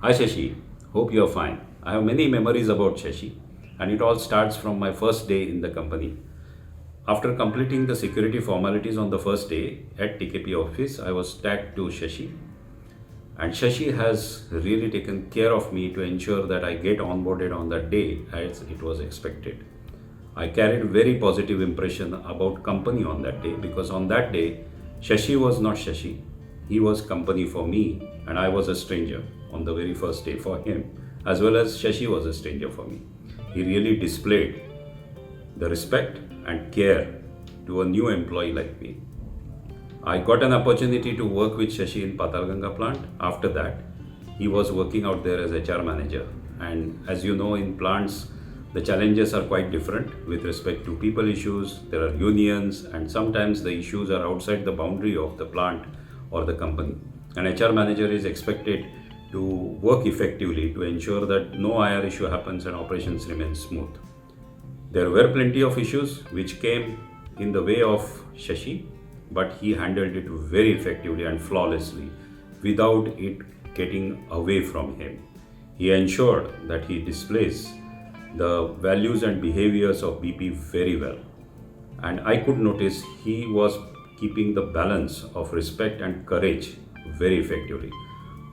Hi Shashi, hope you're fine. I have many memories about Shashi, and it all starts from my first day in the company. After completing the security formalities on the first day at TKP office, I was tagged to Shashi, and Shashi has really taken care of me to ensure that I get onboarded on that day as it was expected. I carried very positive impression about company on that day because on that day Shashi was not Shashi. He was company for me and I was a stranger on the very first day for him as well as Shashi was a stranger for me. He really displayed the respect and care to a new employee like me. I got an opportunity to work with Shashi in Patalganga plant. After that, he was working out there as HR manager. And as you know, in plants, the challenges are quite different with respect to people issues. There are unions, and sometimes the issues are outside the boundary of the plant or the company. An HR manager is expected to work effectively to ensure that no IR issue happens and operations remain smooth. There were plenty of issues which came in the way of Shashi, but he handled it very effectively and flawlessly without it getting away from him. He ensured that he displays the values and behaviors of BP very well. And I could notice he was keeping the balance of respect and courage very effectively,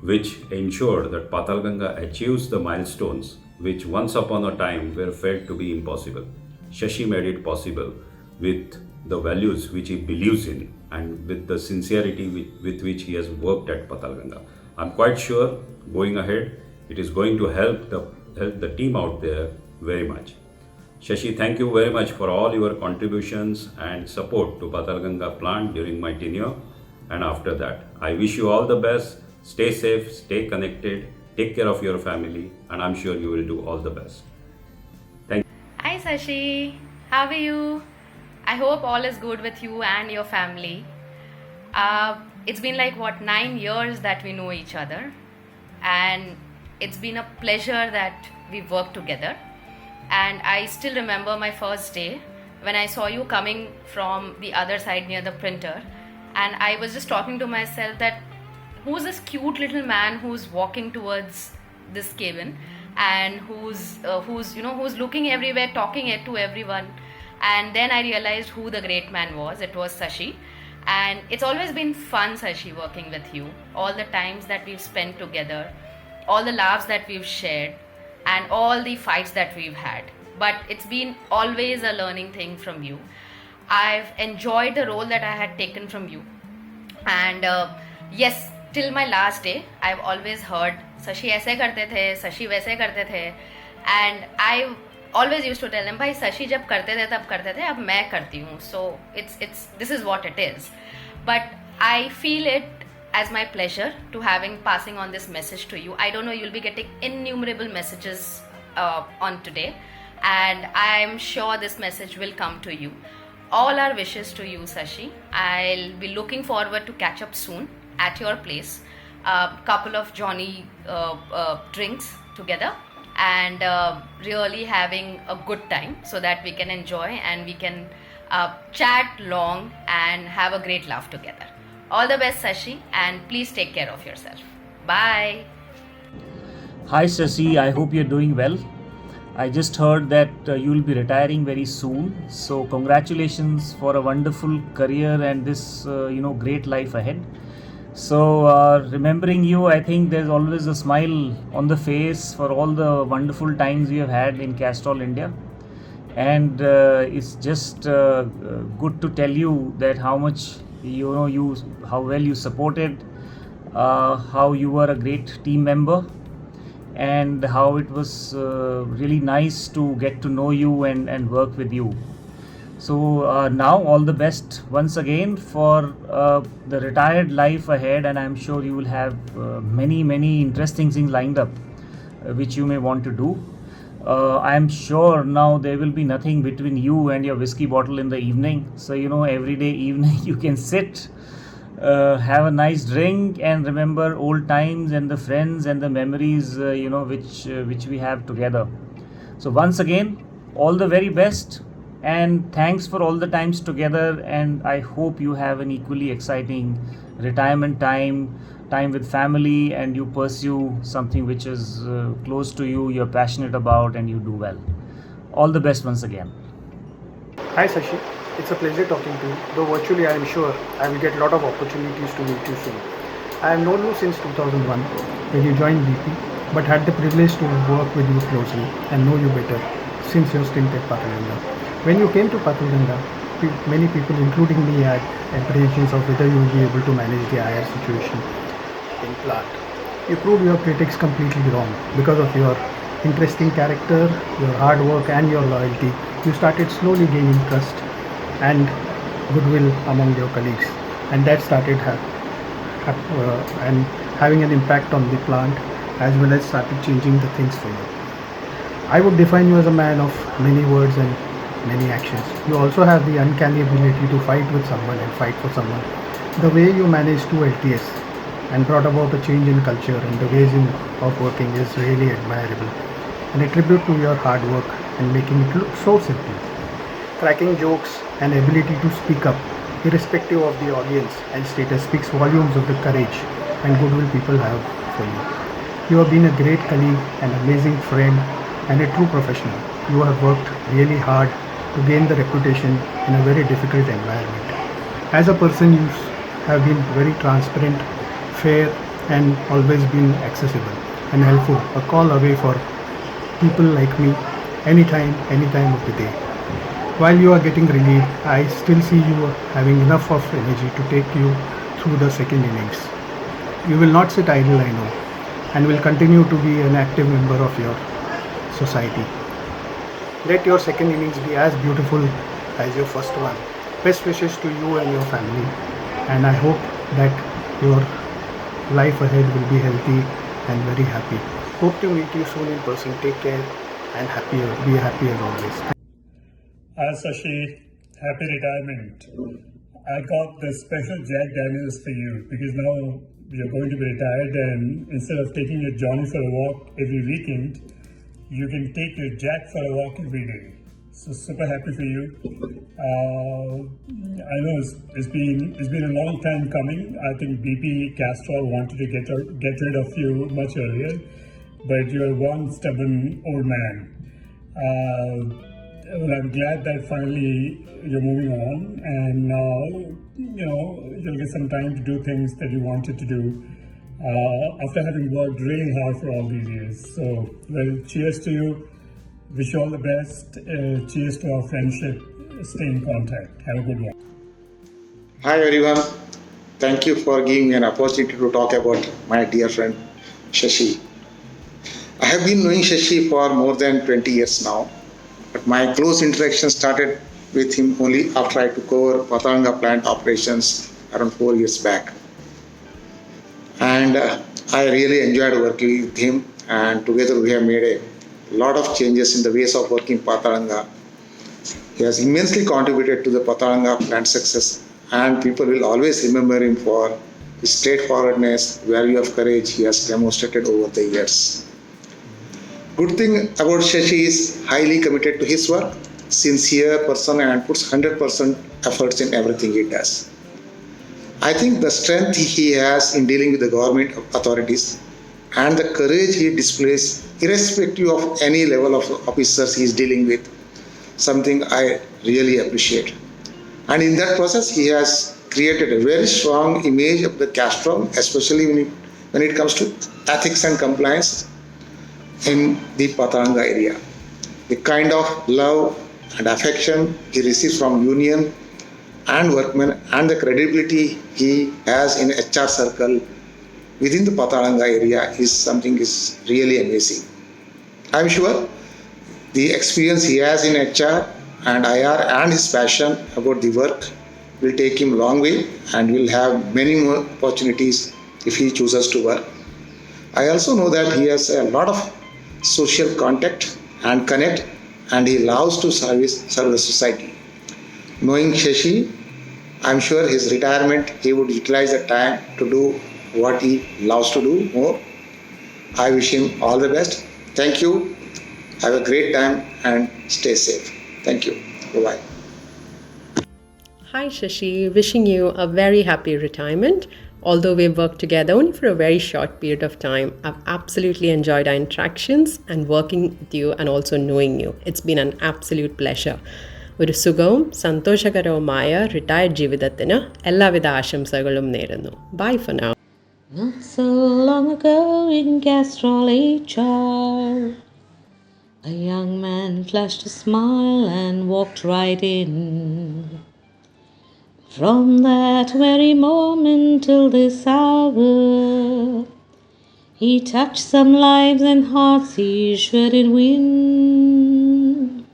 which ensured that Patalganga achieves the milestones which once upon a time were felt to be impossible. Shashi made it possible with the values which he believes in and with the sincerity with which he has worked at Patalganga. I'm quite sure going ahead it is going to help the team out there very much. Shashi, thank you very much for all your contributions and support to Patalganga plant during my tenure and after that. I wish you all the best. Stay safe, stay connected, take care of your family, and I'm sure you will do all the best. Thank you. Hi Sashi, how are you? I hope all is good with you and your family. It's been like 9 years that we know each other, and it's been a pleasure that we've worked together. And I still remember my first day when I saw you coming from the other side near the printer, and I was just talking to myself that who's this cute little man who's walking towards this cabin and who's looking everywhere, talking it to everyone. And then I realized who the great man was. It was Sashi. And it's always been fun, Sashi, working with you. All the times that we've spent together, all the laughs that we've shared, and all the fights that we've had. But it's been always a learning thing from you. I've enjoyed the role that I had taken from you. And yes, till my last day, I've always heard Sashi ऐसे करते थे, Sashi वैसे करते थे, and I always used to tell him, भाई Sashi जब करते थे तब करते थे, अब मैं करती हूँ. So this is what it is. But I feel it as my pleasure to passing on this message to you. I don't know, you'll be getting innumerable messages on today, and I'm sure this message will come to you. All our wishes to you, Sashi. I'll be looking forward to catch up soon at your place. A couple of Johnny drinks together, and really having a good time so that we can enjoy and we can chat long and have a great laugh together. All the best, Sashi, and please take care of yourself. Bye. Hi Shashi, I hope you're doing well. I just heard that you will be retiring very soon. So congratulations for a wonderful career and this great life ahead. So remembering you, I think there's always a smile on the face for all the wonderful times we have had in Castrol India. And it's just good to tell you that how much how well you supported, how you were a great team member, and how it was really nice to get to know you and work with you. So now all the best once again for the retired life ahead, and I'm sure you will have many interesting things lined up which you may want to do. I'm sure now there will be nothing between you and your whiskey bottle in the evening. So every day evening you can sit, have a nice drink, and remember old times and the friends and the memories which we have together. So once again, all the very best. And thanks for all the times together. And I hope you have an equally exciting retirement time with family, and you pursue something which is close to you, you're passionate about, and you do well. All the best once again. Hi Sashi, it's a pleasure talking to you, though virtually I am sure I will get a lot of opportunities to meet you soon. I have known you since 2001 when you joined BP, but had the privilege to work with you closely and know you better since your stint at Patalganga. When you came to Patalganga, many people including me had apprehensions of whether you would be able to manage the IR situation in plant. You proved your critics completely wrong because of your interesting character, your hard work and your loyalty. You started slowly gaining trust and goodwill among your colleagues, and that started and having an impact on the plant, as well as started changing the things for you. I would define you as a man of many words and many actions. You also have the uncanny ability to fight with someone and fight for someone. The way you managed 2 LTS and brought about a change in culture and the ways of working is really admirable, and a tribute to your hard work and making it look so simple. Cracking jokes and ability to speak up, irrespective of the audience and status, speaks volumes of the courage and goodwill people have for you. You have been a great colleague, an amazing friend, and a true professional. You have worked really hard to gain the reputation in a very difficult environment. As a person, you have been very transparent, fair, and always been accessible and helpful. A call away for people like me anytime, any time of the day. While you are getting relieved, I still see you having enough of energy to take you through the second innings. You will not sit idle, I know, and will continue to be an active member of your society. Let your second innings be as beautiful as your first one. Best wishes to you and your family, and I hope that your life ahead will be healthy and very happy. Hope to meet you soon in person. Take care and be happy as always. Hi Sashi, happy retirement. I got the special Jack Daniels for you because now you're going to be retired, and instead of taking your Johnny for a walk every weekend, you can take your Jack for a walk every day. So super happy for you. I know it's been a long time coming. I think BP Castrol wanted to get rid of you much earlier, but you're one stubborn old man. Well, I'm glad that finally you're moving on, and now you'll get some time to do things that you wanted to do after having worked really hard for all these years. So, well, cheers to you. Wish you all the best. Cheers to our friendship. Stay in contact. Have a good one. Hi everyone. Thank you for giving me an opportunity to talk about my dear friend Shashi. I have been knowing Shashi for more than 20 years now, but my close interaction started with him only after I took over Patalganga plant operations around 4 years back. And I really enjoyed working with him, and together we have made a lot of changes in the ways of working Patalganga. He has immensely contributed to the Patalganga plant success, and people will always remember him for his straightforwardness, value of courage he has demonstrated over the years. Good thing about Shashi is highly committed to his work, sincere person, and puts 100% efforts in everything he does. I think the strength he has in dealing with the government authorities and the courage he displays irrespective of any level of officers he is dealing with, something I really appreciate. And in that process, he has created a very strong image of the Castrol, especially when it comes to ethics and compliance in the Patalganga area. The kind of love and affection he receives from union and workmen, and the credibility he has in HR circle within the Patalganga area is something is really amazing. I am sure the experience he has in HR and IR and his passion about the work will take him a long way, and will have many more opportunities if he chooses to work. I also know that he has a lot of social contact and connect, and he loves to serve the society. Knowing Shashi, I'm sure his retirement he would utilize the time to do what he loves to do more. I wish him all the best. Thank you. Have a great time and stay safe. Thank you. Bye-bye. Hi Shashi, wishing you a very happy retirement. Although we've worked together only for a very short period of time, I've absolutely enjoyed our interactions and working with you and also knowing you. It's been an absolute pleasure. ഒരു സുഖവും സന്തോഷകരവുമായ retired ജീവിതത്തിന് എല്ലാവിധ ആശംസകളും നേരുന്നു. Bye for now. Not so long ago in Castrol HR, a young man flashed a smile and walked right in. From that very moment till this hour, he touched some lives and hearts he sure did win.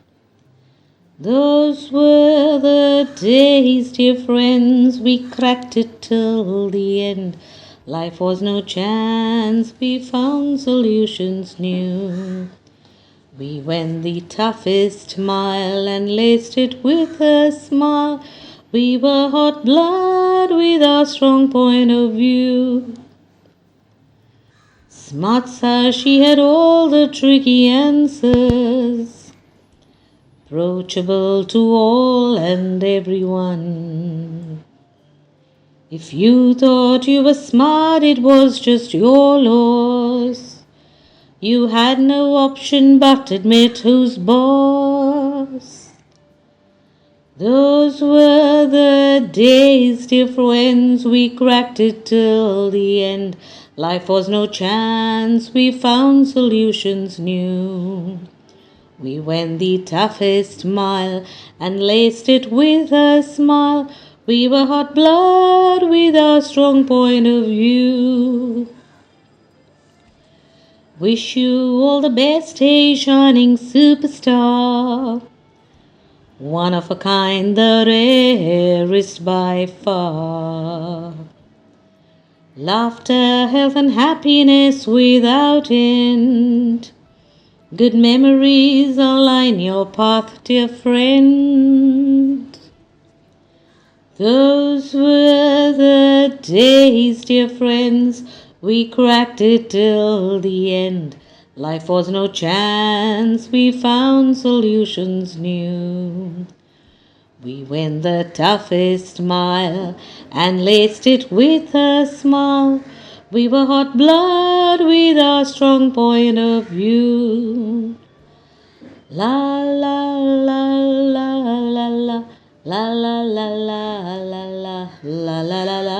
Those were the days, dear friends, we cracked it till the end. Life was no chance, we found solutions new. We went the toughest mile and laced it with a smile. We were hot blood with our strong point of view. Smart as she had all the tricky answers, approachable to all and everyone. If you thought you were smart, it was just your loss. You had no option but admit who's boss. Those were the days, dear friends, we cracked it till the end. Life was no chance, we found solutions new. We went the toughest mile and laced it with a smile. We were hot blood with our strong point of view. Wish you all the best, hey shining superstar. One of a kind, the rarest by far. Laughter, health and happiness without end. Good memories all line your path, dear friend. Those were the days, dear friends, we cracked it till the end. Life was no chance, we found solutions new. We went the toughest mile and laced it with a smile. We were hot blood with our strong point of view. La la la la la la. La la la la la la la la la la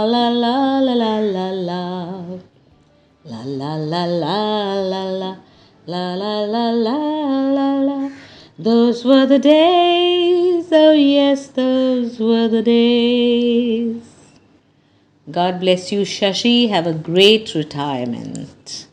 la la la la la la. La la la la la la la la la la la la. Those were the days, oh yes, those were the days. God bless you, Shashi. Have a great retirement.